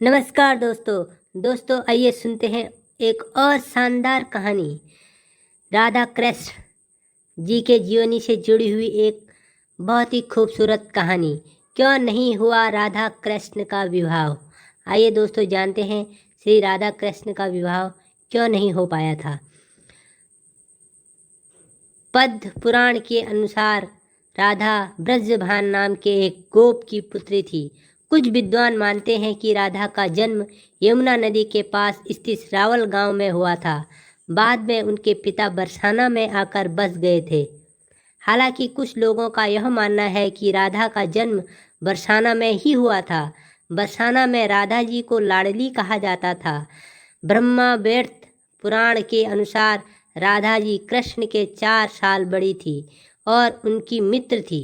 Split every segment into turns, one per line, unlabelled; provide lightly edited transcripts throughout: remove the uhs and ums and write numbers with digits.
नमस्कार दोस्तों आइए सुनते हैं एक और शानदार कहानी। राधा कृष्ण जी के जीवनी से जुड़ी हुई एक बहुत ही खूबसूरत कहानी। क्यों नहीं हुआ राधा कृष्ण का विवाह? आइए दोस्तों जानते हैं श्री राधा कृष्ण का विवाह क्यों नहीं हो पाया था। पद्म पुराण के अनुसार राधा ब्रजभान नाम के एक गोप की पुत्री थी। कुछ विद्वान मानते हैं कि राधा का जन्म यमुना नदी के पास स्थित रावल गांव में हुआ था। बाद में उनके पिता बरसाना में आकर बस गए थे। हालांकि कुछ लोगों का यह मानना है कि राधा का जन्म बरसाना में ही हुआ था। बरसाना में राधा जी को लाडली कहा जाता था। ब्रह्मावर्त पुराण के अनुसार राधा जी कृष्ण के 4 साल बड़ी थी और उनकी मित्र थी।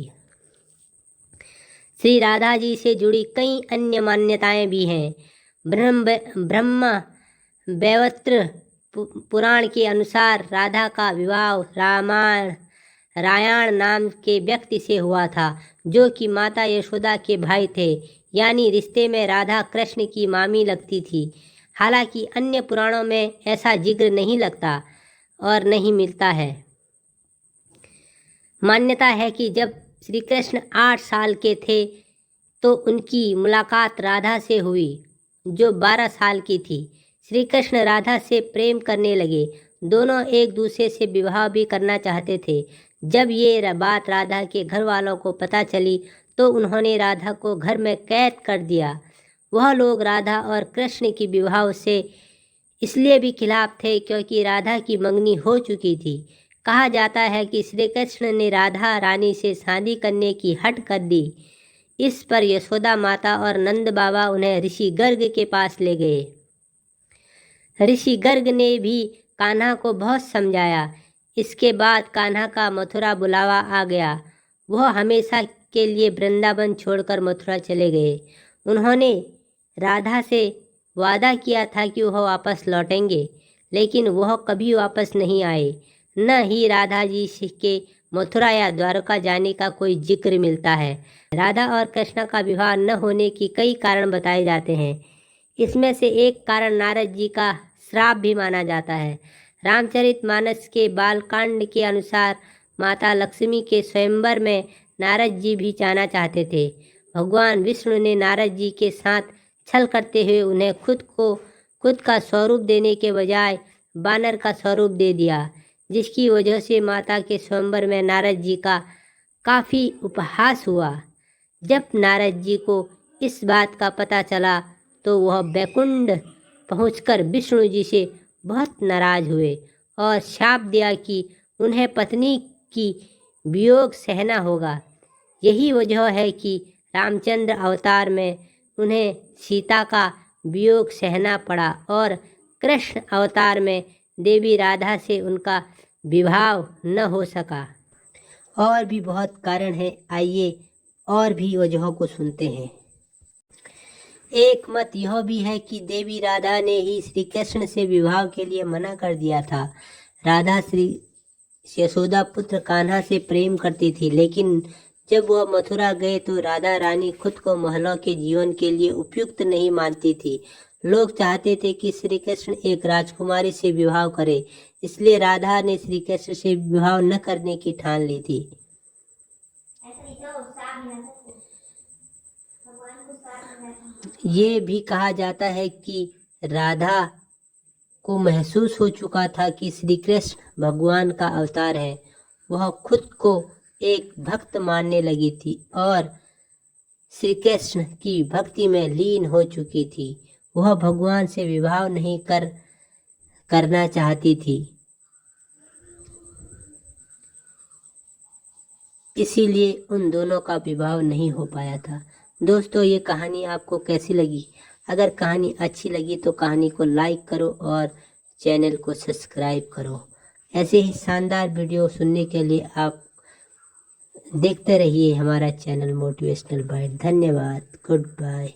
श्री राधा जी से जुड़ी कई अन्य मान्यताएं भी हैं। ब्रह्मा वैवर्त पुराण के अनुसार राधा का विवाह रायण नाम के व्यक्ति से हुआ था, जो कि माता यशोदा के भाई थे, यानी रिश्ते में राधा कृष्ण की मामी लगती थी। हालांकि अन्य पुराणों में ऐसा जिक्र नहीं लगता और नहीं मिलता है। मान्यता है कि जब श्री कृष्ण 8 साल के थे तो उनकी मुलाकात राधा से हुई, जो 12 साल की थी। श्री कृष्ण राधा से प्रेम करने लगे। दोनों एक दूसरे से विवाह भी करना चाहते थे। जब ये बात राधा के घर वालों को पता चली तो उन्होंने राधा को घर में कैद कर दिया। वह लोग राधा और कृष्ण की विवाह से इसलिए भी खिलाफ थे क्योंकि राधा की मंगनी हो चुकी थी। कहा जाता है कि श्री कृष्ण ने राधा रानी से शादी करने की हट कर दी। इस पर यशोदा माता और नंद बाबा उन्हें ऋषि गर्ग के पास ले गए। ऋषि गर्ग ने भी कान्हा को बहुत समझाया। इसके बाद कान्हा का मथुरा बुलावा आ गया। वह हमेशा के लिए वृंदावन छोड़कर मथुरा चले गए। उन्होंने राधा से वादा किया था कि वह वापस लौटेंगे, लेकिन वह कभी वापस नहीं आए। न ही राधा जी के मथुरा या द्वारका जाने का कोई जिक्र मिलता है। राधा और कृष्ण का विवाह न होने की कई कारण बताए जाते हैं। इसमें से एक कारण नारद जी का श्राप भी माना जाता है। रामचरितमानस के बालकांड के अनुसार माता लक्ष्मी के स्वयंवर में नारद जी भी जाना चाहते थे। भगवान विष्णु ने नारद जी के साथ छल करते हुए उन्हें खुद का स्वरूप देने के बजाय बानर का स्वरूप दे दिया, जिसकी वजह से माता के स्वयंवर में नारद जी का काफ़ी उपहास हुआ। जब नारद जी को इस बात का पता चला तो वह बैकुंठ पहुंचकर विष्णु जी से बहुत नाराज हुए और शाप दिया कि उन्हें पत्नी की वियोग सहना होगा। यही वजह है कि रामचंद्र अवतार में उन्हें सीता का वियोग सहना पड़ा और कृष्ण अवतार में देवी राधा से उनका विवाह न हो सका। और भी बहुत कारण है। आइए और भी वजहों को सुनते हैं। एक मत यह भी है कि देवी राधा ने ही श्री कृष्ण से विवाह के लिए मना कर दिया था। राधा श्री यशोदा पुत्र कान्हा से प्रेम करती थी, लेकिन जब वह मथुरा गए तो राधा रानी खुद को महलों के जीवन के लिए उपयुक्त नहीं मानती थी। लोग चाहते थे कि श्री कृष्ण एक राजकुमारी से विवाह करे, इसलिए राधा ने श्री कृष्ण से विवाह न करने की ठान ली थी। ये भी कहा जाता है कि राधा को महसूस हो चुका था कि श्री कृष्ण भगवान का अवतार है। वह खुद को एक भक्त मानने लगी थी और श्री कृष्ण की भक्ति में लीन हो चुकी थी। वह भगवान से विवाह नहीं करना चाहती थी। इसीलिए उन दोनों का विवाह नहीं हो पाया था। दोस्तों, ये कहानी आपको कैसी लगी? अगर कहानी अच्छी लगी तो कहानी को लाइक करो और चैनल को सब्सक्राइब करो। ऐसे ही शानदार वीडियो सुनने के लिए आप देखते रहिए हमारा चैनल मोटिवेशनल बाइट। धन्यवाद। Good bye.